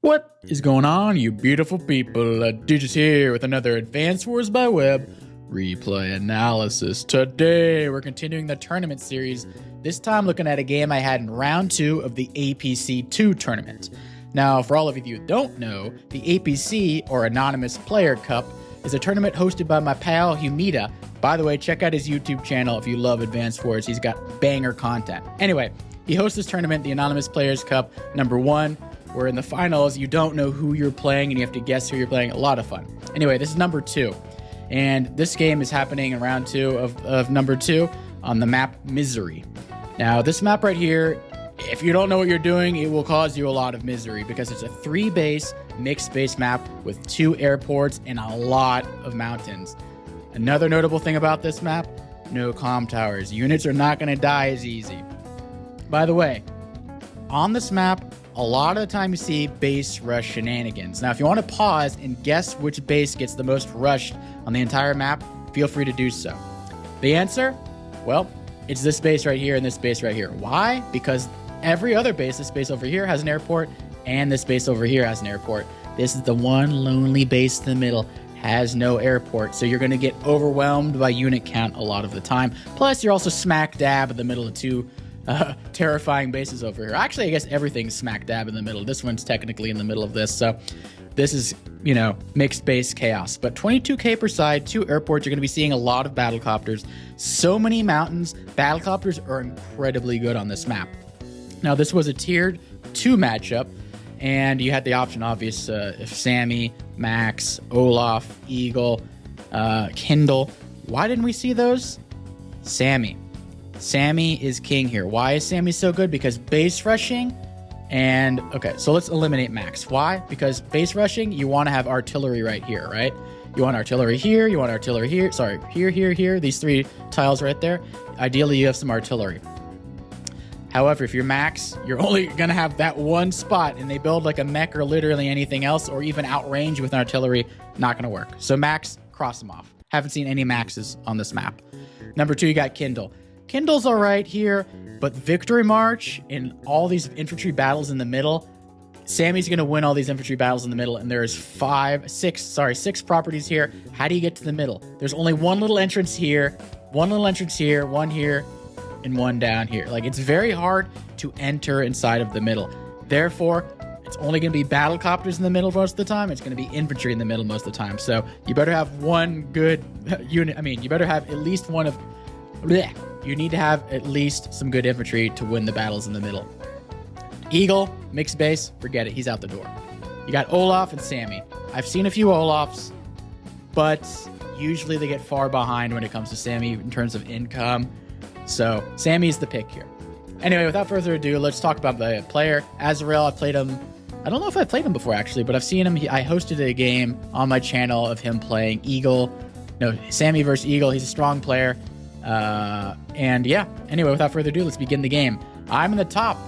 What is going on, you beautiful people? Digis here with another Advanced Wars by Web replay analysis. Today, we're continuing the tournament series, this time looking at a game I had in round 2 of the APC 2 tournament. Now, for all of you who don't know, the APC, or Anonymous Player Cup, is a tournament hosted by my pal Humida. By the way, check out his YouTube channel if you love Advanced Wars. He's got banger content. Anyway, he hosts this tournament, the Anonymous Players Cup, number 1. Where in the finals, you don't know who you're playing and you have to guess who you're playing. A lot of fun. Anyway, this is number 2. And this game is happening in round 2 of number 2 on the map Misery. Now, this map right here, if you don't know what you're doing, it will cause you a lot of misery because it's a 3-base, mixed base map with 2 airports and a lot of mountains. Another notable thing about this map, no comm towers. Units are not going to die as easy. By the way, on this map, a lot of the time you see base rush shenanigans. Now, if you want to pause and guess which base gets the most rushed on the entire map, feel free to do so. The answer? Well, it's this base right here and this base right here. Why? Because every other base, this base over here has an airport, and this base over here has an airport. This is the one lonely base in the middle, has no airport, so you're going to get overwhelmed by unit count a lot of the time. Plus, you're also smack dab in the middle of 2 terrifying bases over here. Actually, I guess everything's smack dab in the middle. This one's technically in the middle of this, so this is, mixed base chaos. But 22k per side, 2 airports, you're going to be seeing a lot of battlecopters. So many mountains. Battlecopters are incredibly good on this map. Now, this was a tiered 2 matchup, and you had the option, obvious, if Sammy, Max, Olaf, Eagle, Kindle. Why didn't we see those? Sammy is king here. Why is Sammy so good? Because base rushing and... Okay, so let's eliminate Max. Why? Because base rushing, you want to have artillery right here, right? You want artillery here, you want artillery here. Sorry, here. These 3 tiles right there. Ideally, you have some artillery. However, if you're Max, you're only going to have that one spot, and they build like a mech or literally anything else, or even outrange with an artillery, not going to work. So Max, cross them off. Haven't seen any Maxes on this map. Number 2, you got Kindle. Kindle's all right here, but Victory March and all these infantry battles in the middle, Sammy's going to win all these infantry battles in the middle, and there's 6 properties here. How do you get to the middle? There's only one little entrance here, one here, and one down here. Like, it's very hard to enter inside of the middle. Therefore, it's only going to be battlecopters in the middle most of the time. It's going to be infantry in the middle most of the time. So you better have one good unit. I mean, you better have at least one of... Bleh. You need to have at least some good infantry to win the battles in the middle. Eagle, mixed base, forget it. He's out the door. You got Olaf and Sammy. I've seen a few Olafs, but usually they get far behind when it comes to Sammy in terms of income. So Sammy's the pick here. Anyway, without further ado, let's talk about the player. Azrael, I've played him. I don't know if I've played him before, actually, but I've seen him. I hosted a game on my channel of him playing Sammy versus Eagle. He's a strong player. And yeah, anyway, without further ado, let's begin the game. I'm in the top.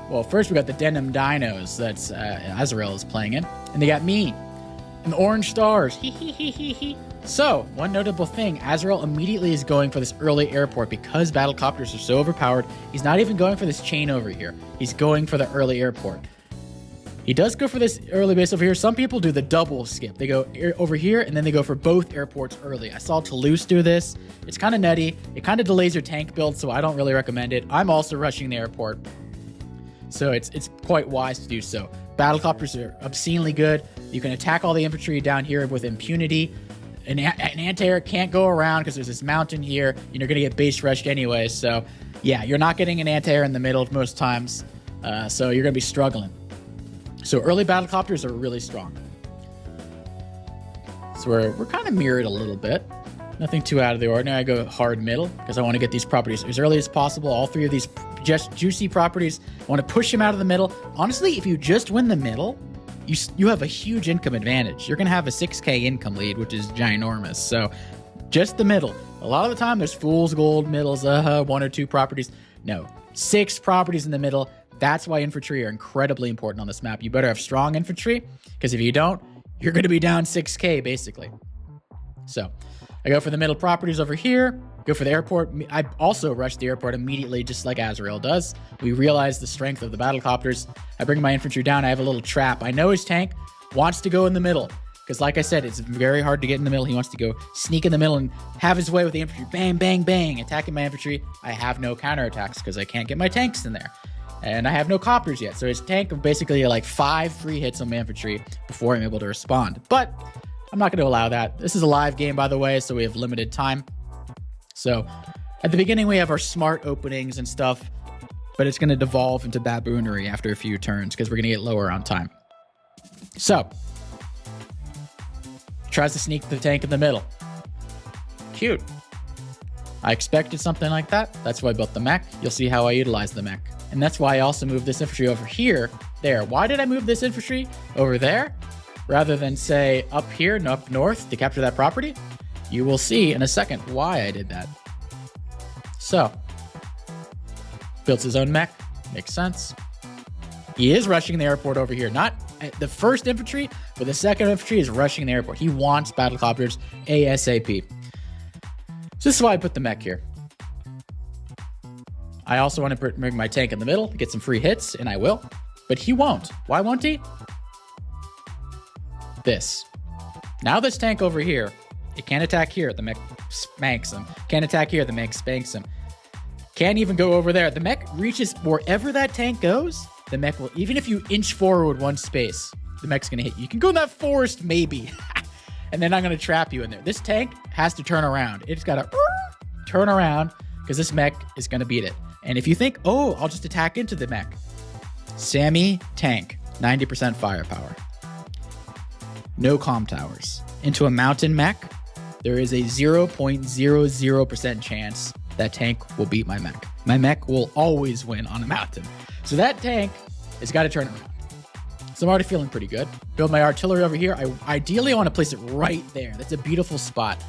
Well, first we got the Denim Dinos that's Azrael is playing in, and they got me and the Orange Stars. So, one notable thing, Azrael immediately is going for this early airport because battlecopters are so overpowered. He's not even going for this chain over here. He's going for the early airport. He does go for this early base over here. Some people do the double skip. They go over here, and then they go for both airports early. I saw Toulouse do this. It's kind of nutty. It kind of delays your tank build, so I don't really recommend it. I'm also rushing the airport, so it's quite wise to do so. Battlecopters are obscenely good. You can attack all the infantry down here with impunity. An anti-air can't go around because there's this mountain here, and you're going to get base rushed anyway. So, yeah, you're not getting an anti-air in the middle most times, so you're going to be struggling. So early battlecopters are really strong. So we're kind of mirrored a little bit. Nothing too out of the ordinary. I go hard middle because I want to get these properties as early as possible. All 3 of these just juicy properties. I want to push them out of the middle. Honestly, if you just win the middle, you have a huge income advantage. You're going to have a 6k income lead, which is ginormous. So just the middle. A lot of the time there's fool's gold middles, 1 or 2 properties. No, 6 properties in the middle. That's why infantry are incredibly important on this map. You better have strong infantry, because if you don't, you're going to be down 6k, basically. So, I go for the middle properties over here. Go for the airport. I also rush the airport immediately, just like Azrael does. We realize the strength of the battlecopters. I bring my infantry down. I have a little trap. I know his tank wants to go in the middle because, like I said, it's very hard to get in the middle. He wants to go sneak in the middle and have his way with the infantry. Bang, bang, bang. Attacking my infantry. I have no counterattacks because I can't get my tanks in there. And I have no copters yet. So his tank of basically like 5 free hits on my infantry before I'm able to respond. But I'm not going to allow that. This is a live game, by the way, so we have limited time. So at the beginning, we have our smart openings and stuff, but it's going to devolve into baboonery after a few turns because we're going to get lower on time. So tries to sneak the tank in the middle. Cute. I expected something like that. That's why I built the mech. You'll see how I utilize the mech. And that's why I also moved this infantry over here, there. Why did I move this infantry over there rather than, say, up here and up north to capture that property? You will see in a second why I did that. So, built his own mech. Makes sense. He is rushing the airport over here. Not the first infantry, but the second infantry is rushing the airport. He wants battlecopters ASAP. So this is why I put the mech here. I also want to bring my tank in the middle to get some free hits, and I will. But he won't. Why won't he? This. Now this tank over here, it can't attack here. The mech spanks him. Can't attack here. The mech spanks him. Can't even go over there. The mech reaches wherever that tank goes. The mech will, even if you inch forward one space, the mech's going to hit you. You can go in that forest, maybe. And then I'm going to trap you in there. This tank has to turn around. It's got to turn around because this mech is going to beat it. And if you think, oh, I'll just attack into the mech. Sammy tank, 90% firepower. No comm towers. Into a mountain mech, there is a 0.00% chance that tank will beat my mech. My mech will always win on a mountain. So that tank has got to turn around. So I'm already feeling pretty good. Build my artillery over here. I ideally want to place it right there. That's a beautiful spot.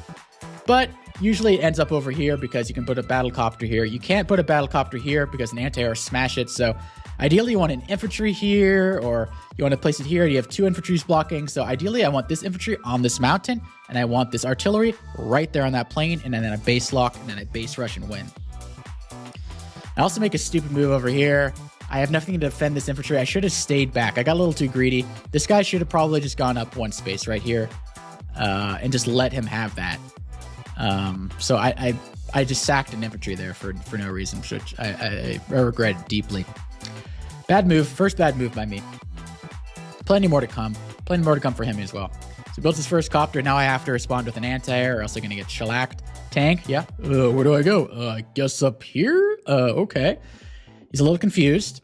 But usually it ends up over here because you can put a battlecopter here. You can't put a battlecopter here because an anti-air smash it. So ideally you want an infantry here, or you want to place it here. You have 2 infantries blocking. So ideally I want this infantry on this mountain, and I want this artillery right there on that plane, and then a base lock, and then a base rush and win. I also make a stupid move over here. I have nothing to defend this infantry. I should have stayed back. I got a little too greedy. This guy should have probably just gone up one space right here and just let him have that. So I just sacked an infantry there for no reason, which I regret it deeply. Bad move. First bad move by me. Plenty more to come. Plenty more to come for him as well. So built his first copter. Now I have to respond with an anti-air or else I'm going to get shellacked. Tank, yeah. Where do I go? I guess up here? Okay. He's a little confused,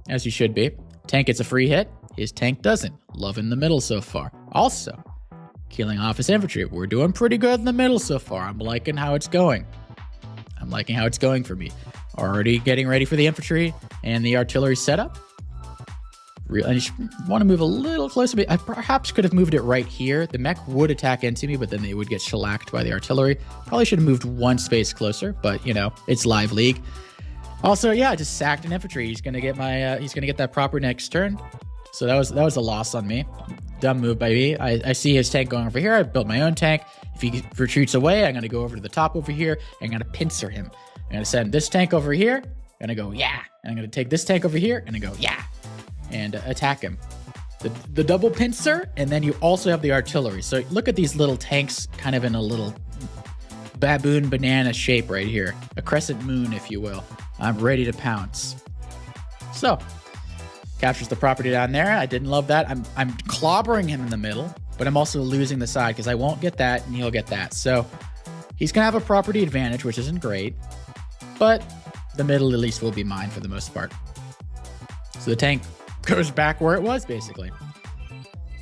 as you should be. Tank gets a free hit. His tank doesn't. Loving the middle so far. Also, killing off his infantry. We're doing pretty good in the middle so far. I'm liking how it's going. I'm liking how it's going for me. Already getting ready for the infantry and the artillery setup. I just want to move a little closer. I perhaps could have moved it right here. The mech would attack into me, but then they would get shellacked by the artillery. Probably should have moved one space closer, but you know, it's live league. Also, yeah, I just sacked an infantry. He's gonna get my he's gonna get that proper next turn. So that was a loss on me. Dumb move by me. I see his tank going over here. I built my own tank. If he retreats away, I'm gonna go over to the top over here and I'm gonna pincer him. I'm gonna send this tank over here. I'm gonna go yeah. And I'm gonna take this tank over here and I go yeah, and attack him. The double pincer, and then you also have the artillery. So look at these little tanks, kind of in a little baboon banana shape right here, a crescent moon, if you will. I'm ready to pounce. So, captures the property down there. I didn't love that. I'm clobbering him in the middle, but I'm also losing the side because I won't get that and he'll get that. So, he's going to have a property advantage, which isn't great, but the middle at least will be mine for the most part. So the tank goes back where it was, basically.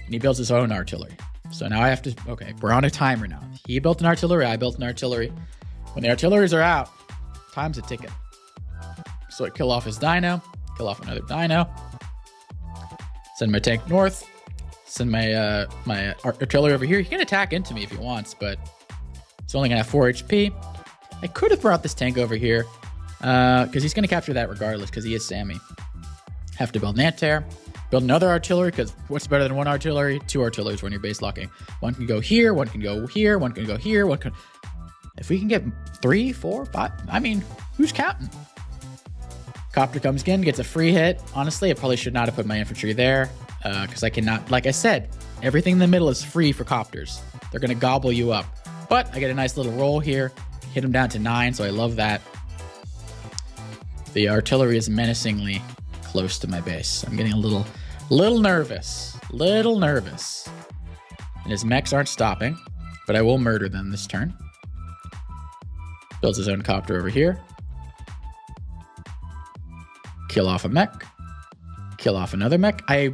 And he builds his own artillery. So now I have to, okay, we're on a timer now. He built an artillery, I built an artillery. When the artilleries are out, time's a ticket. So I kill off his dino, kill off another dino, send my tank north, send my my artillery over here. He can attack into me if he wants, but it's only gonna have 4 HP. I could have brought this tank over here because he's gonna capture that regardless because he is Sammy. Have to build an anti-air, build another artillery because what's better than 1 artillery? 2 artilleries when you're base locking. One can go here, one can go here, one can go here, one can... If we can get 3, 4, 5, I mean, who's counting? Copter comes in, gets a free hit. Honestly, I probably should not have put my infantry there because I cannot, like I said, everything in the middle is free for copters. They're going to gobble you up. But I get a nice little roll here, hit him down to 9, so I love that. The artillery is menacingly close to my base. I'm getting a little nervous, And his mechs aren't stopping, but I will murder them this turn. Builds his own copter over here. Kill off a mech. Kill off another mech. I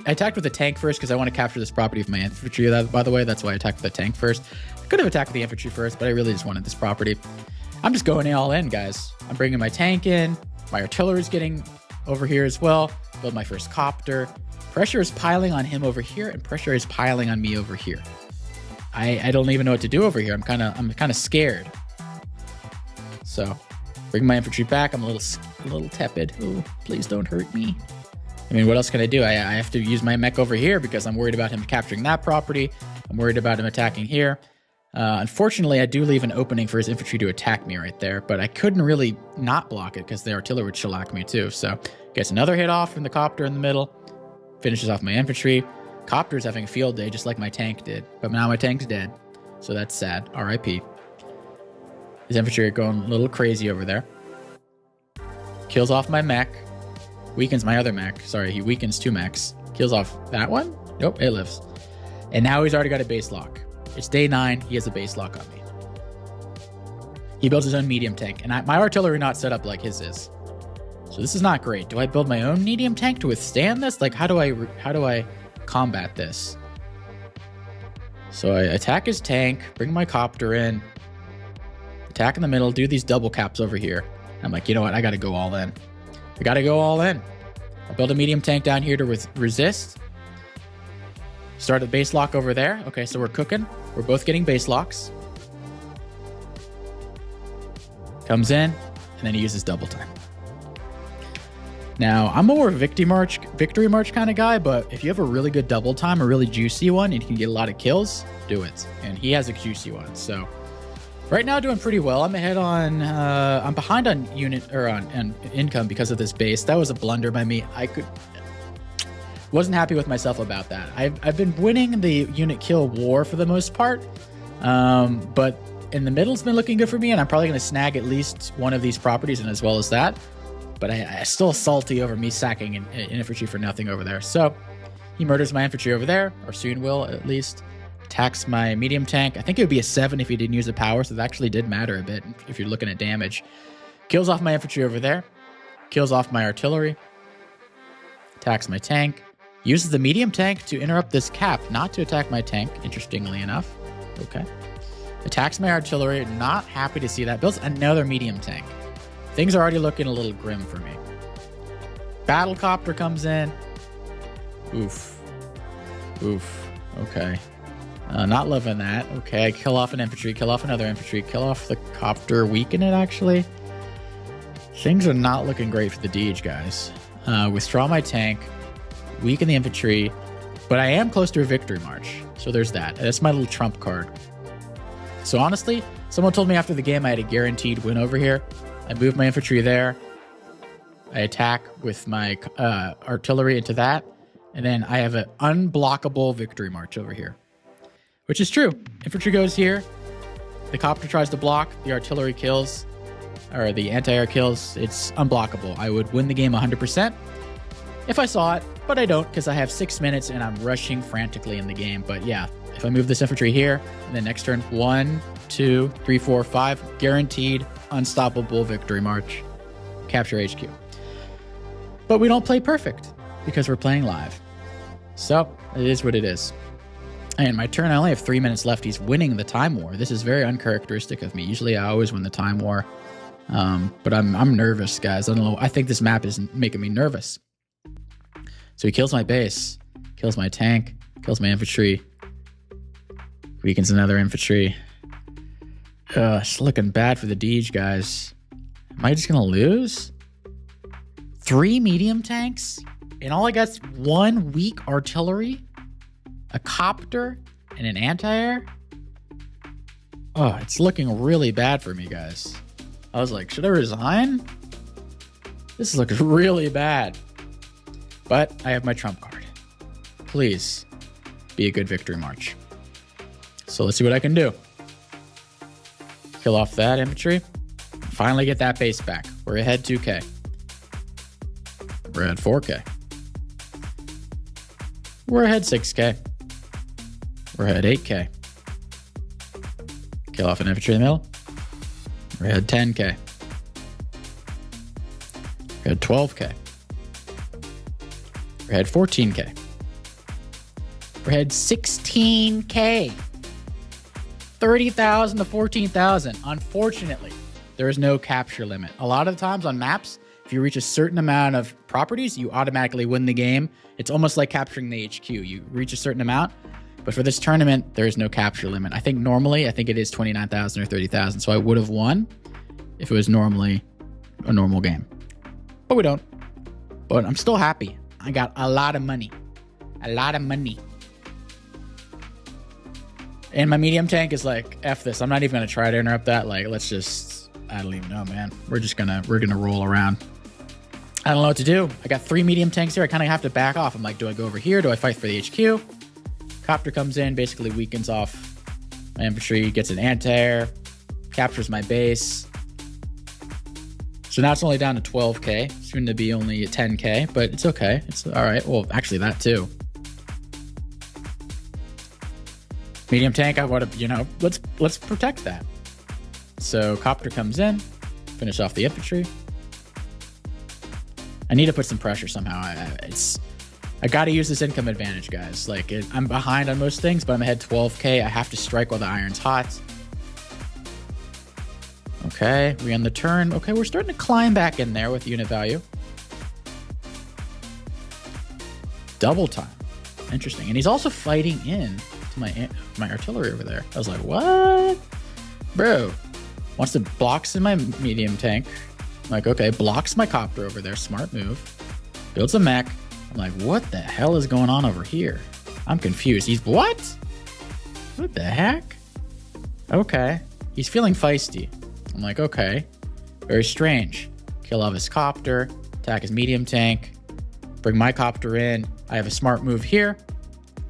attacked with the tank first because I want to capture this property of my infantry, by the way. That's why I attacked with the tank first. I could have attacked with the infantry first, but I really just wanted this property. I'm just going all in, guys. I'm bringing my tank in. My artillery's getting over here as well. Build my first copter. Pressure is piling on him over here, and pressure is piling on me over here. I don't even know what to do over here. I'm kind of scared. So, bring my infantry back. I'm a little tepid. Oh, please don't hurt me. I mean, what else can I do? I have to use my mech over here because I'm worried about him capturing that property. I'm worried about him attacking here. Unfortunately, I do leave an opening for his infantry to attack me right there, but I couldn't really not block it because the artillery would shellac me too. So, gets another hit off from the copter in the middle. Finishes off my infantry. Copter's having a field day just like my tank did, but now my tank's dead. So that's sad. RIP. His infantry are going a little crazy over there. Kills off my mech. Weakens my other mech. Sorry, he weakens 2 mechs. Kills off that one. Nope, it lives. And now he's already got a base lock. It's day 9. He has a base lock on me. He builds his own medium tank. And my artillery not set up like his is. So this is not great. Do I build my own medium tank to withstand this? Like, how do I combat this? So I attack his tank. Bring my copter in. Attack in the middle. Do these double caps over here. I'm like, you know what? I got to go all in. I got to go all in. I'll build a medium tank down here to resist. Start a base lock over there. Okay, so we're cooking. We're both getting base locks. Comes in, and then he uses double time. Now, I'm a more victory march kind of guy, but if you have a really good double time, a really juicy one, and you can get a lot of kills, do it. And he has a juicy one, so right now doing pretty well. I'm ahead on, I'm behind on on income because of this base. That was a blunder by me. Wasn't happy with myself about that. I've been winning the unit kill war for the most part, but in the middle's been looking good for me, and I'm probably going to snag at least one of these properties, and as well as that. But I still salty over me sacking an infantry for nothing over there. So he murders my infantry over there, or soon will at least. Attacks my medium tank. I think it would be a 7 if he didn't use the power, so that actually did matter a bit if you're looking at damage. Kills off my infantry over there. Kills off my artillery. Attacks my tank. Uses the medium tank to interrupt this cap, not to attack my tank, interestingly enough. Okay. Attacks my artillery. Not happy to see that. Builds another medium tank. Things are already looking a little grim for me. Battlecopter comes in. Oof. Okay. Not loving that. Okay, I kill off an infantry, kill off another infantry, kill off the copter, weaken it actually. Things are not looking great for the Deej, guys. Withdraw my tank, weaken the infantry, but I am close to a victory march. So there's that. That's my little trump card. So honestly, someone told me after the game I had a guaranteed win over here. I move my infantry there. I attack with my artillery into that. And then I have an unblockable victory march over here. Which is true. Infantry goes here. The copter tries to block. The artillery kills. Or the anti-air kills. It's unblockable. I would win the game 100% if I saw it. But I don't because I have 6 minutes and I'm rushing frantically in the game. But yeah, if I move this infantry here, and then next turn, 1, 2, 3, 4, 5. Guaranteed unstoppable victory march. Capture HQ. But we don't play perfect because we're playing live. So it is what it is. And my turn, I only have 3 minutes left. He's winning the time war. This is very uncharacteristic of me. Usually I always win the time war. But I'm nervous, guys. I don't know. I think this map is making me nervous. So he kills my base, kills my tank, kills my infantry, weakens another infantry. It's looking bad for the Deej, guys. Am I just going to lose? 3 medium tanks? And all I got's 1 weak artillery? A copter and an anti-air? Oh, it's looking really bad for me, guys. I was like, should I resign? This looks really bad. But I have my trump card. Please be a good victory march. So let's see what I can do. Kill off that infantry. Finally get that base back. We're ahead 2K. We're ahead 4K. We're ahead 6K. We're ahead 8K. Kill off an infantry in the middle. We're ahead 10K. We're ahead 12K. We're ahead 14K. We're ahead 16K. 30,000 to 14,000. Unfortunately, there is no capture limit. A lot of the times on maps, if you reach a certain amount of properties, you automatically win the game. It's almost like capturing the HQ. You reach a certain amount, but for this tournament, there is no capture limit. I think normally, it is 29,000 or 30,000. So I would have won if it was normally a normal game, but we don't. But I'm still happy. I got a lot of money. A lot of money. And my medium tank is like, F this. I'm not even going to try to interrupt that. Like, let's just, I don't even know, man. We're going to roll around. I don't know what to do. I got 3 medium tanks here. I kind of have to back off. I'm like, do I go over here? Do I fight for the HQ? Copter comes in, basically weakens off my infantry, gets an anti-air, captures my base. So now it's only down to 12K. Soon to be only 10K, but it's okay. It's all right. Well, actually that too. Medium tank, I want to, let's protect that. So Copter comes in, finish off the infantry. I need to put some pressure somehow. I got to use this income advantage, guys. Like, I'm behind on most things, but I'm ahead 12K. I have to strike while the iron's hot. Okay, we end the turn. Okay, we're starting to climb back in there with unit value. Double time. Interesting. And he's also fighting in to my artillery over there. I was like, what? Bro, wants to blocks in my medium tank. I'm like, okay, blocks my copter over there. Smart move. Builds a mech. I'm like, what the hell is going on over here? I'm confused. He's what? What the heck? Okay. He's feeling feisty. I'm like, okay. Very strange. Kill off his copter. Attack his medium tank. Bring my copter in. I have a smart move here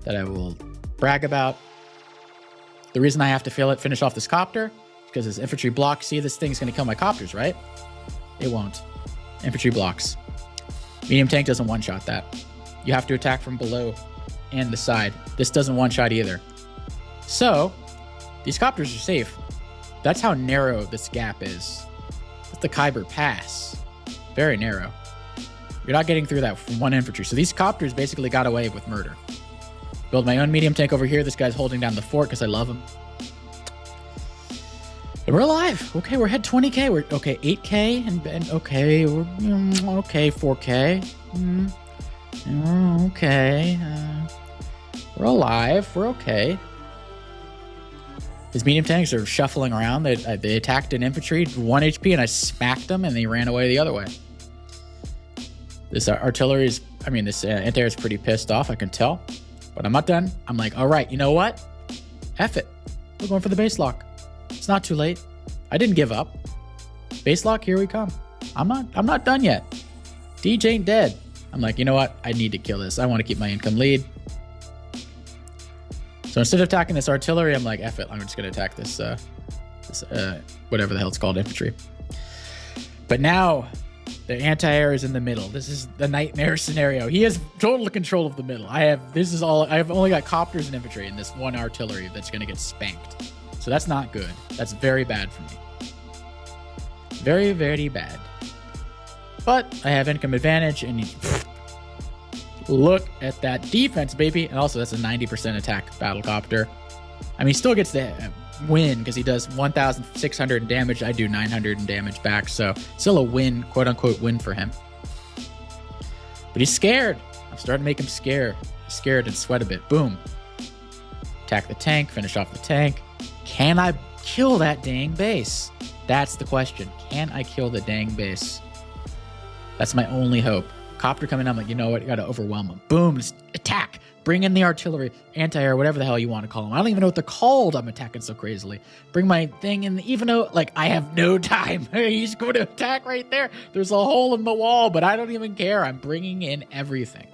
that I will brag about. The reason I have to finish off this copter is because his infantry blocks. See, this thing's going to kill my copters, right? It won't. Infantry blocks. Medium tank doesn't one-shot that. You have to attack from below and the side. This doesn't one-shot either. So, these copters are safe. That's how narrow this gap is. It's the Khyber Pass. Very narrow. You're not getting through that from one infantry. So these copters basically got away with murder. Build my own medium tank over here. This guy's holding down the fort because I love him. And we're alive. Okay, we're ahead 20K. We're okay, 8K and okay, we're okay, 4K. Okay. We're alive. We're okay. His medium tanks are shuffling around. They attacked an infantry, 1 HP, and I smacked them, and they ran away the other way. This artillery is, this anti-air is pretty pissed off, I can tell. But I'm not done. I'm like, all right, you know what? F it. We're going for the base lock. It's not too late. I didn't give up. Base lock, here we come. I'm not done yet. Deej ain't dead. I'm like, you know what? I need to kill this. I want to keep my income lead. So instead of attacking this artillery, I'm like, F it. I'm just going to attack this whatever the hell it's called, infantry. But now the anti-air is in the middle. This is the nightmare scenario. He has total control of the middle. I've only got copters and infantry and this one artillery that's going to get spanked. So that's not good. That's very bad for me. Very, very bad. But I have income advantage, and look at that defense, baby. And also, that's a 90% attack battlecopter. He still gets the win because he does 1,600 in damage. I do 900 in damage back. So still a win, quote unquote, win for him. But he's scared. I'm starting to make him scared and sweat a bit. Boom. Attack the tank, finish off the tank. Can I kill that dang base? That's the question. Can I kill the dang base? That's my only hope. Copter coming in, I'm like, you know what? You got to overwhelm him. Boom, just attack. Bring in the artillery, anti-air, whatever the hell you want to call them. I don't even know what they're called. I'm attacking so crazily. Bring my thing in, even though, like, I have no time. He's going to attack right there. There's a hole in the wall, but I don't even care. I'm bringing in everything.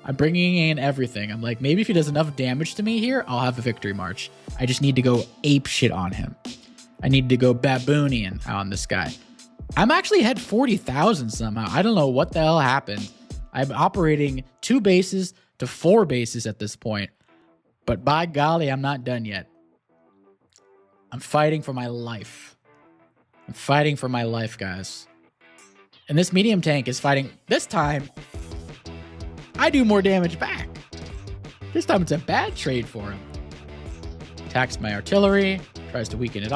I'm like, maybe if he does enough damage to me here, I'll have a victory march. I just need to go ape shit on him. I need to go baboonian on this guy. I'm actually ahead 40,000 somehow. I don't know what the hell happened. I'm operating 2 bases to 4 bases at this point. But by golly, I'm not done yet. I'm fighting for my life. I'm fighting for my life, guys. And this medium tank is fighting. This time, I do more damage back. This time it's a bad trade for him. Attacks my artillery. Tries to weaken it,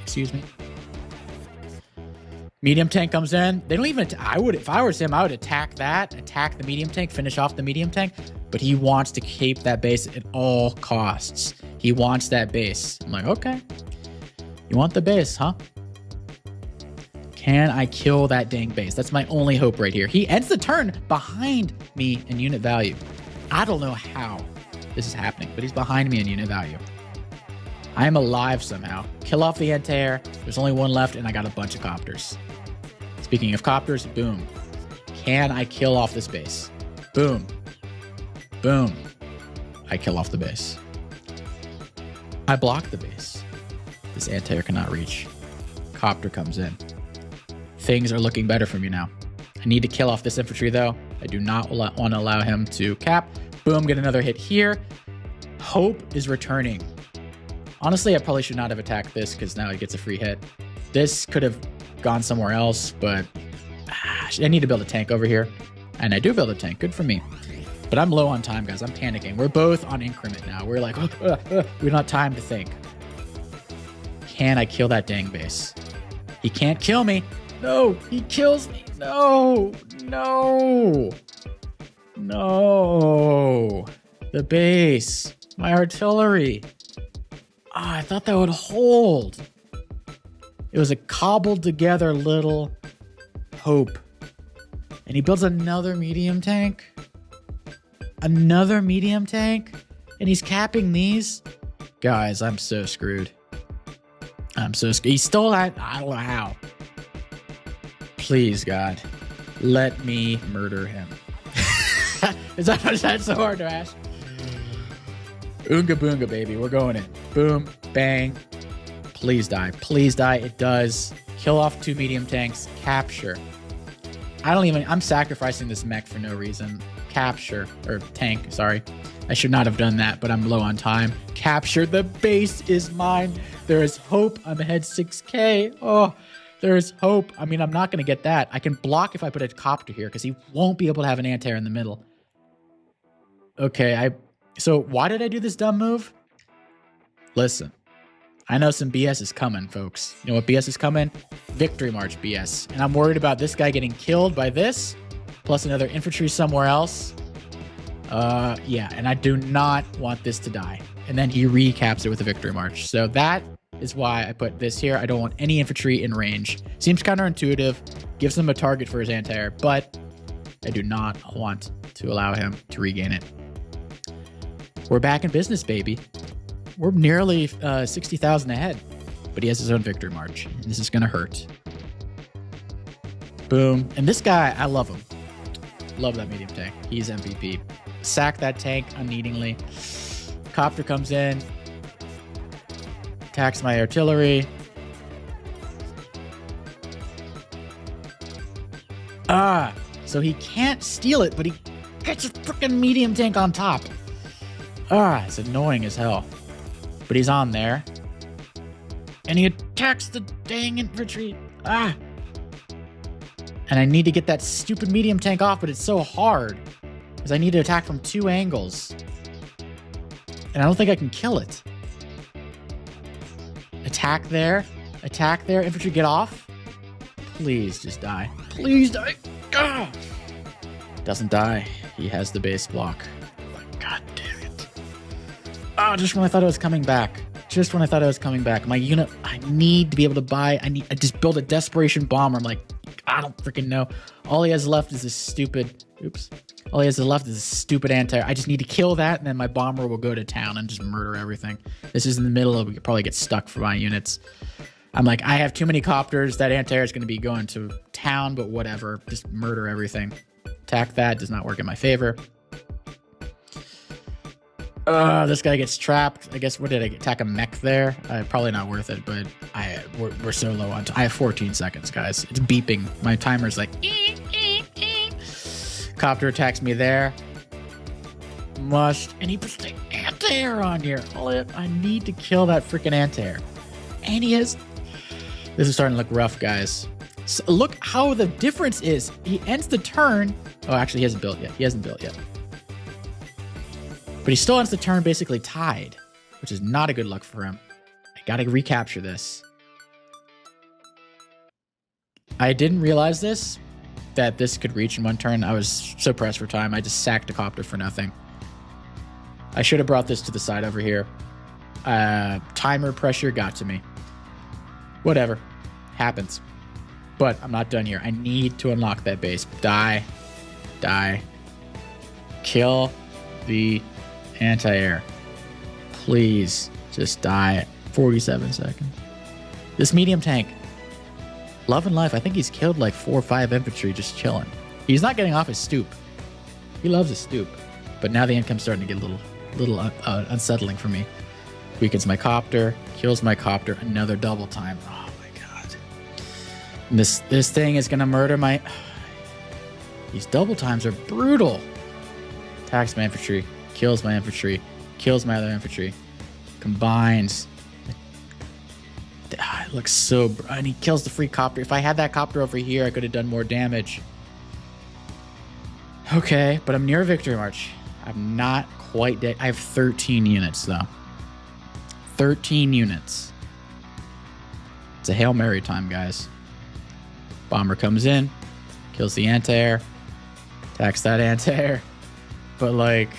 excuse me. Medium tank comes in. They don't even, if I were him, I would attack the medium tank, finish off the medium tank, but he wants to keep that base at all costs. He wants that base. I'm like, okay. You want the base, huh? Can I kill that dang base? That's my only hope right here. He ends the turn behind me in unit value. I don't know how this is happening, but he's behind me in unit value. I am alive somehow. Kill off the anti-air. There's only 1 left, and I got a bunch of copters. Speaking of copters, boom. Can I kill off this base? Boom. Boom. I kill off the base. I block the base. This anti-air cannot reach. Copter comes in. Things are looking better for me now. I need to kill off this infantry, though. I do not want to allow him to cap. Boom, get another hit here. Hope is returning. Honestly, I probably should not have attacked this because now he gets a free hit. This could have gone somewhere else, but I need to build a tank over here. And I do build a tank. Good for me. But I'm low on time, guys. I'm panicking. We're both on increment now. We're like, we don't have time to think. Can I kill that dang base? He can't kill me. No, he kills me. No. The base. My artillery. I thought that would hold. It was a cobbled together little hope. And he builds another medium tank. Another medium tank? And he's capping these? Guys, I'm so screwed. He stole that. I don't know how. Please, God, let me murder him. Is that so hard to ask? Oonga boonga, baby. We're going in. Boom, bang. Please die. Please die. It does. Kill off 2 medium tanks. Capture. I'm sacrificing this mech for no reason. Capture. Or tank, sorry. I should not have done that, but I'm low on time. Capture. The base is mine. There is hope. I'm ahead 6K. Oh, there is hope. I mean, I'm not going to get that. I can block if I put a copter here because he won't be able to have an anti-air in the middle. Okay, so why did I do this dumb move? Listen, I know some BS is coming, folks. You know what BS is coming? Victory March BS. And I'm worried about this guy getting killed by this, plus another infantry somewhere else. Yeah, and I do not want this to die. And then he recaps it with a Victory March. So that is why I put this here. I don't want any infantry in range. Seems counterintuitive. Gives him a target for his anti-air, but I do not want to allow him to regain it. We're back in business, baby. We're nearly 60,000 ahead, but he has his own Victory March. And this is going to hurt. Boom. And this guy, I love him. Love that medium tank. He's MVP. Sack that tank unneedingly. Copter comes in. Attacks my artillery. So he can't steal it, but he gets a freaking medium tank on top. It's annoying as hell. But he's on there. And he attacks the dang infantry. And I need to get that stupid medium tank off, but it's so hard. Because I need to attack from 2 angles. And I don't think I can kill it. Attack there. Attack there. Infantry, get off. Please just die. Please die. Doesn't die. He has the base block. God damn it. Just when I thought I was coming back. My unit, I need to be able to buy. I just build a desperation bomber. I'm like, I don't freaking know. All he has left is this stupid, oops. All he has left is this stupid anti-air. I just need to kill that, and then my bomber will go to town and just murder everything. This is in the middle of, we could probably get stuck for my units. I'm like, I have too many copters. That anti-air is going to be going to town, but whatever. Just murder everything. Attack that. Does not work in my favor. This guy gets trapped. I guess, what did I get? Attack a mech there? Probably not worth it, but we're so low on time. I have 14 seconds, guys. It's beeping. My timer's like... Copter attacks me there. And he puts the anti-air on here. I need to kill that freaking anti-air. And he has... This is starting to look rough, guys. So look how the difference is. He ends the turn. Oh, actually, he hasn't built yet. He hasn't built yet. But he still ends the turn basically tied, which is not a good look for him. I got to recapture this. I didn't realize that this could reach in one turn. I was so pressed for time. I just sacked a copter for nothing. I should have brought this to the side over here. Timer pressure got to me. Whatever. Happens. But I'm not done here. I need to unlock that base. Die. Kill the anti-air. Please just die. 47 seconds. This medium tank. Love and life. I think he's killed like 4 or 5 infantry just chilling. He's not getting off his stoop. He loves his stoop. But now the income's starting to get a little unsettling for me. Weakens my copter. Kills my copter. Another double time. Oh my god. And this thing is gonna murder my... These double times are brutal. Attacks my infantry. Kills my infantry. Kills my other infantry. Combines. It looks so... And he kills the free copter. If I had that copter over here, I could have done more damage. Okay, but I'm near a victory march. I'm not quite dead. I have 13 units, though. 13 units. It's a Hail Mary time, guys. Bomber comes in. Kills the anti-air. Attacks that anti-air. But, like...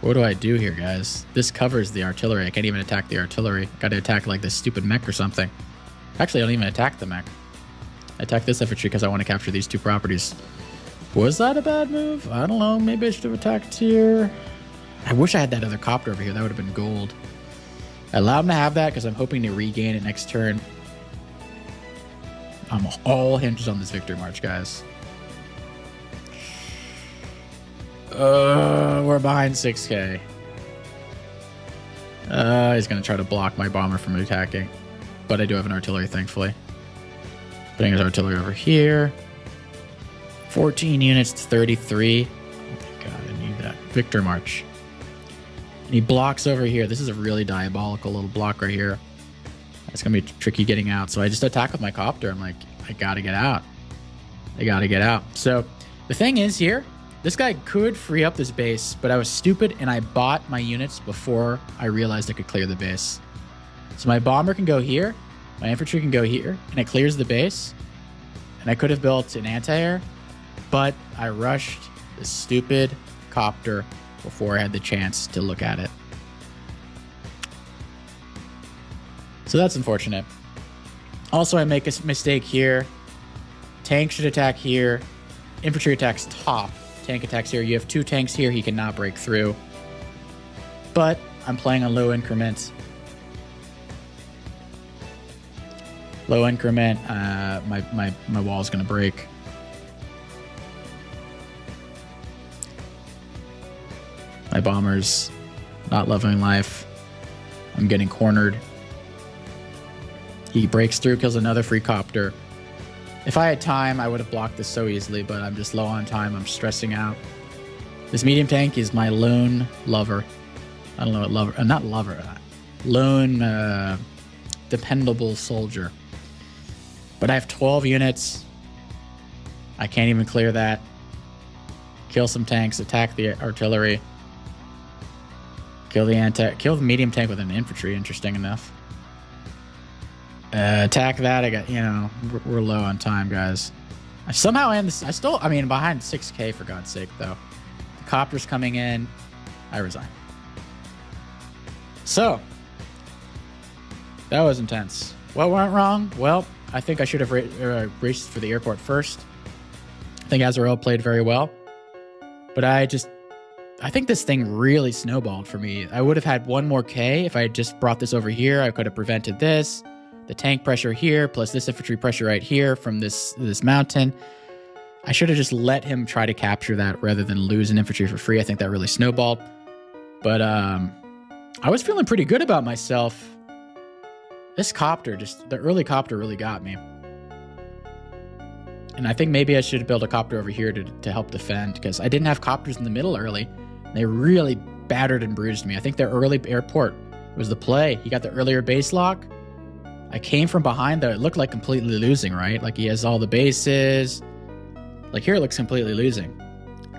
What do I do here, guys? This covers the artillery. I can't even attack the artillery. Got to attack like this stupid mech or something. Actually, I don't even attack the mech. I attack this infantry because I want to capture these 2 properties. Was that a bad move? I don't know. Maybe I should have attacked here. I wish I had that other copter over here. That would have been gold. I allow him to have that because I'm hoping to regain it next turn. I'm all hinged on this victory march, guys. We're behind 6k. He's going to try to block my bomber from attacking. But I do have an artillery, thankfully. Putting his artillery over here. 14 units to 33. Oh my god, I need that. Victor March. And he blocks over here. This is a really diabolical little block right here. It's going to be tricky getting out. So I just attack with my copter. I'm like, I got to get out. I got to get out. So the thing is here, this guy could free up this base, but I was stupid and I bought my units before I realized I could clear the base. So my bomber can go here, my infantry can go here, and it clears the base. And I could have built an anti-air, but I rushed this stupid copter before I had the chance to look at it. So that's unfortunate. Also, I make a mistake here. Tank should attack here. Infantry attacks top. Tank attacks here. You have 2 tanks here. He cannot break through. But I'm playing on low increment. Low increment. My wall is going to break. My bomber's not loving life. I'm getting cornered. He breaks through, kills another free copter. If I had time, I would have blocked this so easily, but I'm just low on time. I'm stressing out. This medium tank is my lone lover. I don't know what lover... not lover. Lone dependable soldier. But I have 12 units. I can't even clear that. Kill some tanks. Attack the artillery. Kill the medium tank with an infantry, interesting enough. Attack that. I got, we're low on time, guys. I somehow end this. Behind 6k for God's sake, though. The copter's coming in. I resign. So, that was intense. What went wrong? Well, I think I should have raced for the airport first. I think Azrael played very well. But I think this thing really snowballed for me. I would have had one more K if I had just brought this over here. I could have prevented this. The tank pressure here, plus this infantry pressure right here from this mountain. I should have just let him try to capture that rather than lose an infantry for free. I think that really snowballed. But I was feeling pretty good about myself. This copter, the early copter really got me. And I think maybe I should build a copter over here to help defend, because I didn't have copters in the middle early. They really battered and bruised me. I think their early airport was the play. He got the earlier base lock. I came from behind there. It looked like completely losing, right? Like he has all the bases. Like here it looks completely losing.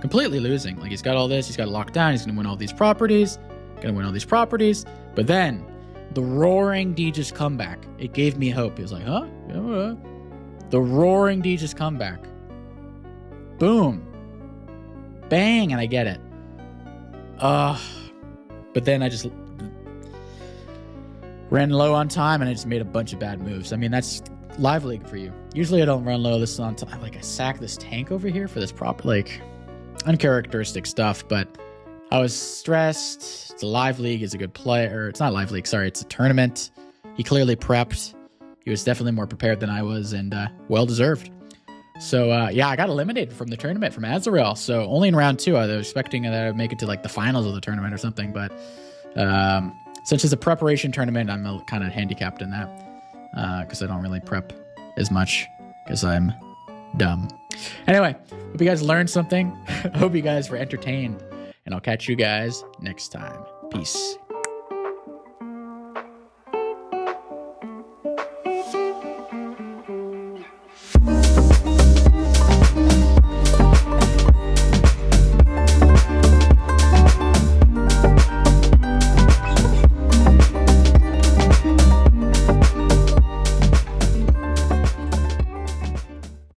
Completely losing. Like he's got all this. He's got it locked down. He's going to win all these properties. But then the roaring Deej's comeback. It gave me hope. He was like, huh? The roaring Deej's comeback. Boom. Bang. And I get it. But then I just ran low on time and I just made a bunch of bad moves. I mean, that's live league for you. Usually I don't run low this on time. Like I sack this tank over here for this uncharacteristic stuff, but I was stressed. It's a live league. He's a good player. It's not live league. Sorry. It's a tournament. He clearly prepped. He was definitely more prepared than I was, and well-deserved. So, yeah, I got eliminated from the tournament from Azrael. So only in round 2. I was expecting that I would make it to like the finals of the tournament or something. But since it's a preparation tournament, I'm kind of handicapped in that because I don't really prep as much because I'm dumb. Anyway, hope you guys learned something. Hope you guys were entertained. And I'll catch you guys next time. Peace.